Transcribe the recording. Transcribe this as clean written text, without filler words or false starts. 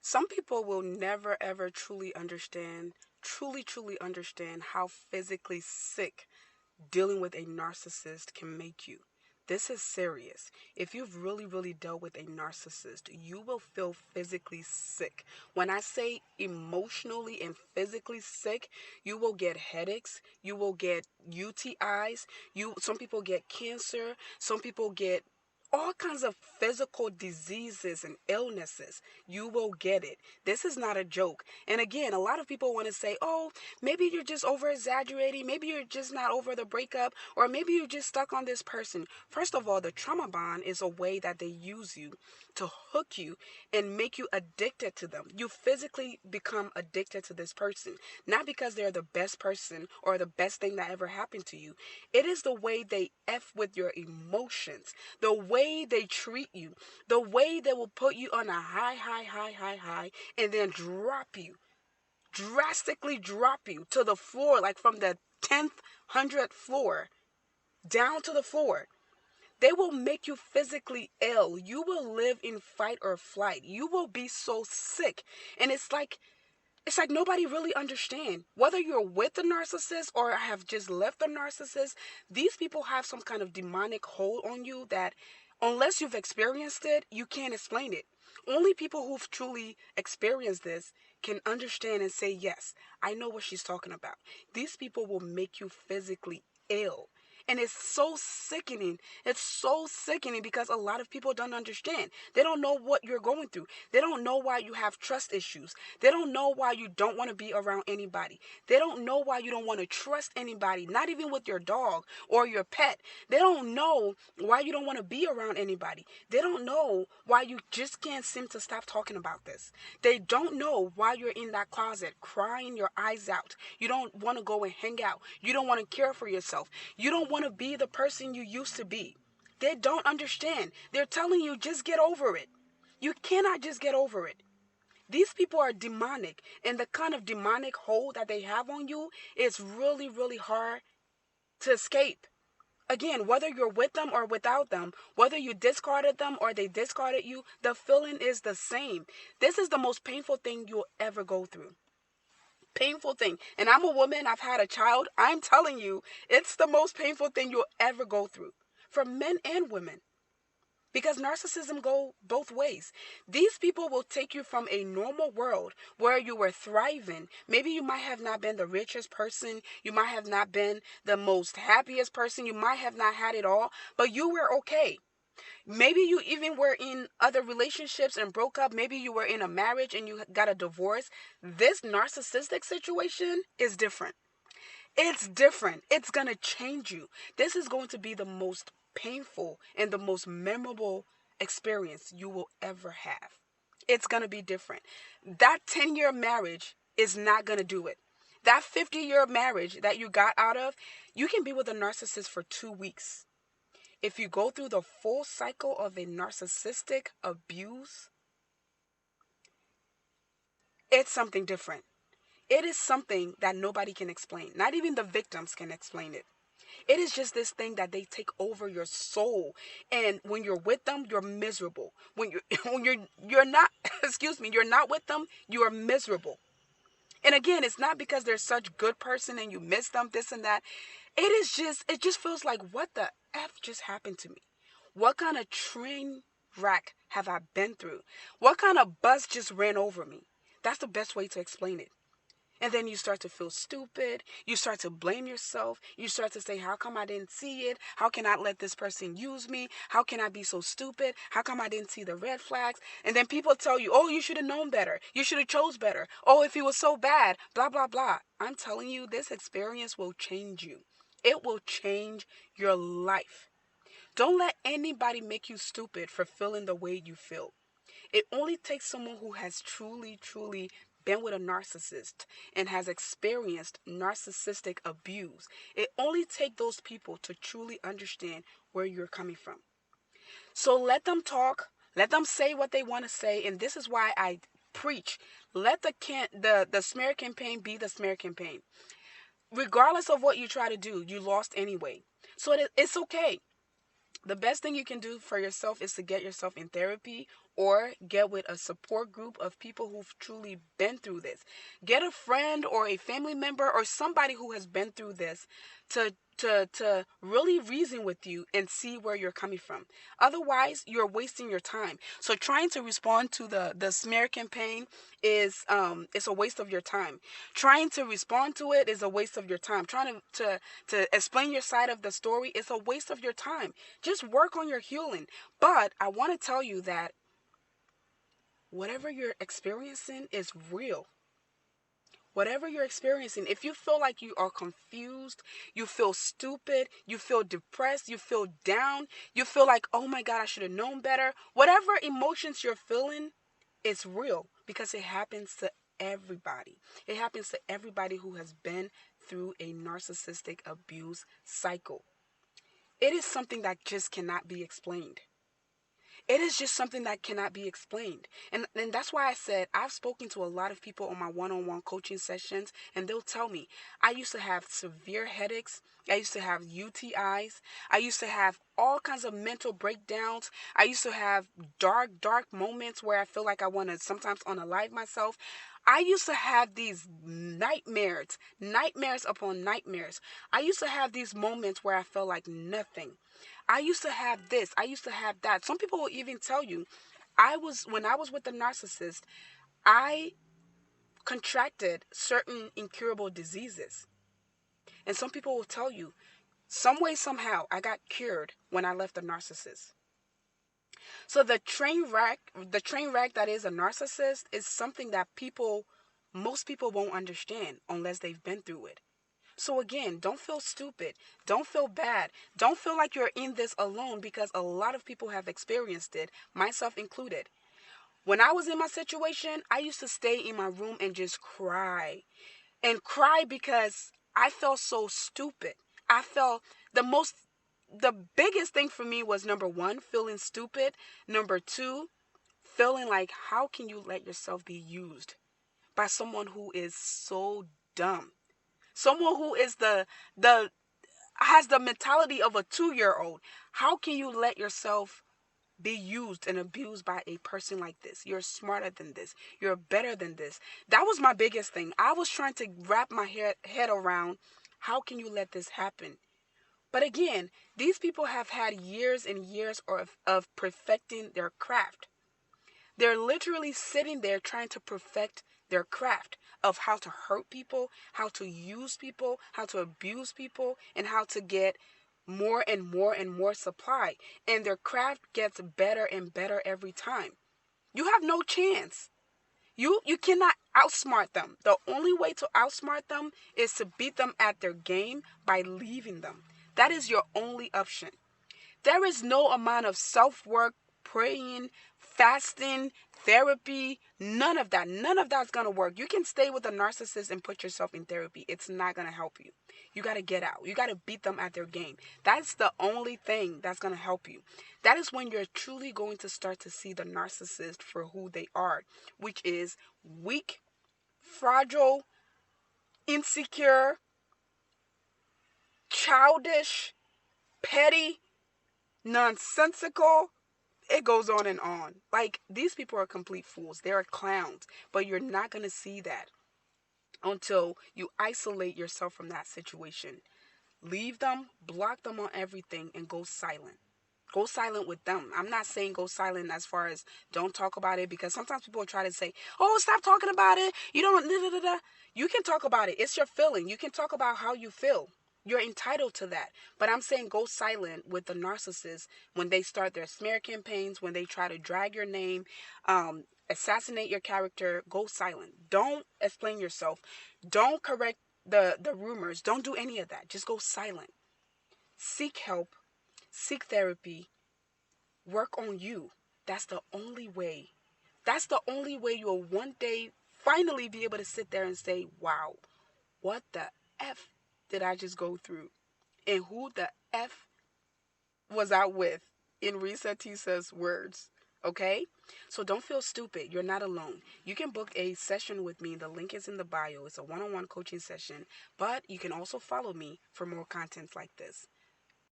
Some people will never ever truly understand how physically sick dealing with a narcissist can make you. This is serious. If you've really dealt with a narcissist, you will feel physically sick. When I say emotionally and physically sick, you will get headaches, you will get UTIs, some people get cancer, some people get all kinds of physical diseases and illnesses. You will get it. This is not a joke. And again, a lot of people want to say, oh, maybe you're just over exaggerating. Maybe you're just not over the breakup. Or maybe you're just stuck on this person. First of all, the trauma bond is a way that they use you to hook you and make you addicted to them. You physically become addicted to this person. Not because they're the best person or the best thing that ever happened to you. It is the way they F with your emotions, the way they treat you, the way they will put you on a high, and then drop you, drastically drop you to the floor, like from the 10th, 100th floor down to the floor. They will make you physically ill. You will live in fight or flight. You will be so sick. And it's like nobody really understand whether you're with the narcissist or have just left the narcissist. These people have some kind of demonic hold on you that unless you've experienced it, you can't explain it. Only people who've truly experienced this can understand and say, yes, I know what she's talking about. These people will make you physically ill. And it's so sickening. It's so sickening because a lot of people don't understand. They don't know what you're going through. They don't know why you have trust issues. They don't know why you don't want to be around anybody. They don't know why you don't want to trust anybody, not even with your dog or your pet. They don't know why you don't want to be around anybody. They don't know why you just can't seem to stop talking about this. They don't know why you're in that closet crying your eyes out. You don't want to go and hang out. You don't want to care for yourself. You don't want to be the person you used to be. They don't understand. They're telling you just get over it. You cannot just get over it. These people are demonic, and the kind of demonic hold that they have on you is really hard to escape. Again, whether you're with them or without them, whether you discarded them or they discarded you, the feeling is the same. This is the most painful thing you'll ever go through. Painful thing. And I'm a woman, I've had a child. I'm telling you, it's the most painful thing you'll ever go through. For men and women. Because narcissism go both ways. These people will take you from a normal world where you were thriving. Maybe you might have not been the richest person. You might have not been the most happiest person. You might have not had it all, but you were okay. Maybe you even were in other relationships and broke up. Maybe you were in a marriage and you got a divorce. This narcissistic situation is different. It's different. It's going to change you. This is going to be the most painful and the most memorable experience you will ever have. It's going to be different. That 10-year marriage is not going to do it. That 50-year marriage that you got out of, you can be with a narcissist for 2 weeks. If you go through the full cycle of a narcissistic abuse, it's something different. It is something that nobody can explain. Not even the victims can explain it. It is just this thing that they take over your soul. And when you're with them, you're miserable. When you're when you're not, excuse me, you're not with them, you are miserable. And again, it's not because they're such good person and you miss them, this and that. It just feels like, what the F just happened to me? What kind of train wreck have I been through? What kind of bus just ran over me? That's the best way to explain it. And then you start to feel stupid. You start to blame yourself. You start to say, how come I didn't see it? How can I let this person use me? How can I be so stupid? How come I didn't see the red flags? And then people tell you, oh, you should have known better. You should have chose better. Oh, if he was so bad, blah, blah, blah. I'm telling you, this experience will change you. It will change your life. Don't let anybody make you stupid for feeling the way you feel. It only takes someone who has truly been with a narcissist and has experienced narcissistic abuse. It only takes those people to truly understand where you're coming from. So let them talk, let them say what they want to say, and this is why I preach. Let the smear campaign be the smear campaign. Regardless of what you try to do, you lost anyway. So it's okay. The best thing you can do for yourself is to get yourself in therapy or get with a support group of people who've truly been through this. Get a friend or a family member or somebody who has been through this to really reason with you and see where you're coming from. Otherwise, you're wasting your time. So trying to respond to the smear campaign is a waste of your time. Trying to respond to it is a waste of your time. Trying to explain your side of the story is a waste of your time. Just work on your healing. But I want to tell you that whatever you're experiencing is real. Whatever you're experiencing, if you feel like you are confused, you feel stupid, you feel depressed, you feel down, you feel like, oh my God, I should have known better. Whatever emotions you're feeling, it's real because it happens to everybody. It happens to everybody who has been through a narcissistic abuse cycle. It is something that just cannot be explained. It is just something that cannot be explained. And that's why I said I've spoken to a lot of people on my one-on-one coaching sessions, and they'll tell me, I used to have severe headaches. I used to have UTIs. I used to have all kinds of mental breakdowns. I used to have dark moments where I feel like I want to sometimes unalive myself. I used to have these nightmares upon nightmares. I used to have these moments where I felt like nothing. I used to have this. I used to have that. Some people will even tell you, when I was with the narcissist, I contracted certain incurable diseases. And some people will tell you, some way, somehow, I got cured when I left the narcissist. So the train wreck that is a narcissist is something that most people won't understand unless they've been through it. So again, don't feel stupid. Don't feel bad. Don't feel like you're in this alone because a lot of people have experienced it, myself included. When I was in my situation, I used to stay in my room and just cry. And cry because I felt so stupid. I felt the biggest thing for me was number one, feeling stupid. Number two, feeling like how can you let yourself be used by someone who is so dumb? Someone who is the has the mentality of a 2-year-old. How can you let yourself be used and abused by a person like this? You're smarter than this. You're better than this. That was my biggest thing. I was trying to wrap my head around how can you let this happen? But again, these people have had years and years of perfecting their craft. They're literally sitting there trying to perfect their craft of how to hurt people, how to use people, how to abuse people, and how to get more and more and more supply. And their craft gets better and better every time. You have no chance. You cannot outsmart them. The only way to outsmart them is to beat them at their game by leaving them. That is your only option. There is no amount of self-work, praying, fasting, therapy, none of that. None of that's going to work. You can stay with a narcissist and put yourself in therapy. It's not going to help you. You got to get out. You got to beat them at their game. That's the only thing that's going to help you. That is when you're truly going to start to see the narcissist for who they are, which is weak, fragile, insecure, childish, petty, nonsensical. It goes on and on. Like, these people are complete fools. They're clowns. But you're not going to see that until you isolate yourself from that situation. Leave them, block them on everything, and go silent. Go silent with them. I'm not saying go silent as far as don't talk about it, because sometimes people try to say, oh, stop talking about it. You don't, da, da, da, da. You can talk about it. It's your feeling. You can talk about how you feel. You're entitled to that. But I'm saying go silent with the narcissist when they start their smear campaigns, when they try to drag your name, assassinate your character. Go silent. Don't explain yourself. Don't correct the rumors. Don't do any of that. Just go silent. Seek help. Seek therapy. Work on you. That's the only way. That's the only way you'll one day finally be able to sit there and say, wow, what the F did I just go through? And who the F was I with? In Risa Tisa's words. Okay? So don't feel stupid. You're not alone. You can book a session with me. The link is in the bio. It's a one-on-one coaching session. But you can also follow me for more contents like this.